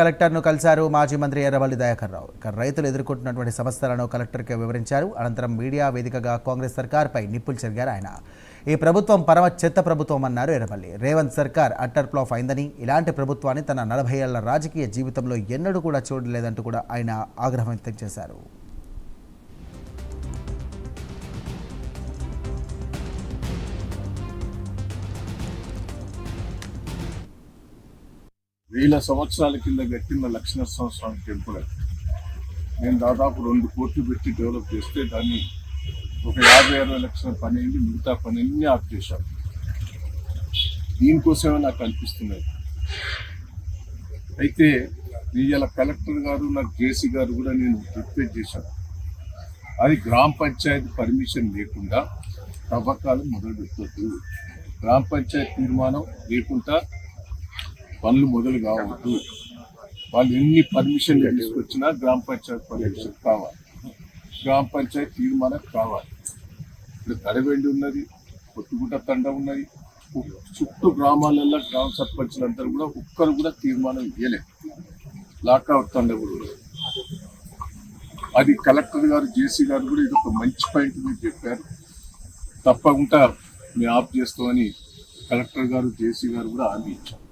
కలెక్టర్ను కలిశారు మాజీ మంత్రి ఎర్రబెల్లి దయాకర్ రావు. రైతులు ఎదుర్కొంటున్నటువంటి సమస్యలను కలెక్టర్కి వివరించారు. అనంతరం మీడియా వేదికగా కాంగ్రెస్ సర్కార్పై నిప్పులు చెరిగారు ఆయన. ఈ ప్రభుత్వం పరమ చెత్త ప్రభుత్వం అన్నారు ఎర్రబెల్లి. రేవంత్ సర్కార్ అట్టర్ ఫ్లాప్ అయిందని, ఇలాంటి ప్రభుత్వాన్ని తన 40 ఏళ్ల రాజకీయ జీవితంలో ఎన్నడూ కూడా చూడలేదంటూ కూడా ఆయన ఆగ్రహం వ్యక్తం చేశారు. వేల సంవత్సరాల కింద కట్టిన లక్ష్మీనరసింహ స్వామి టెంపుల్ నేను దాదాపు 2 కోట్లు పెట్టి డెవలప్ చేస్తే దాన్ని ఒక 50-60 లక్షల పని అయింది. మిగతా పని అన్ని ఆఫ్ చేశాను. దీనికోసమే నాకు అనిపిస్తున్నది. అయితే ఇవాళ కలెక్టర్ గారు నాకు జేసీ గారు కూడా నేను రిక్వెస్ట్ చేశాను. అది గ్రామ పంచాయతీ పర్మిషన్ లేకుండా తవ్వకాలు మొదలు పెట్టద్దు. గ్రామ పంచాయతీ తీర్మానం లేకుండా పనులు మొదలు కావద్దు. వాళ్ళు ఎన్ని పర్మిషన్లు తీసుకొచ్చినా గ్రామ పంచాయతీ పర్మిషన్ కావాలి, గ్రామ పంచాయతీ తీర్మానం కావాలి. ఇప్పుడు కడవెండి ఉన్నది, కొట్టుగుట్ట తండ ఉన్నది, చుట్టూ గ్రామాలలో గ్రామ సర్పంచులందరూ కూడా ఒక్కరు కూడా తీర్మానం ఇవ్వలేదు. లాకౌట్ తండ కూడా ఉన్నది. అది కలెక్టర్ గారు జేసీ గారు కూడా ఇది ఒక మంచి పాయింట్ మీరు చెప్పారు. తప్పకుండా మేము ఆఫ్ చేస్తామని కలెక్టర్ గారు జేసీ గారు కూడా హామీ ఇచ్చారు.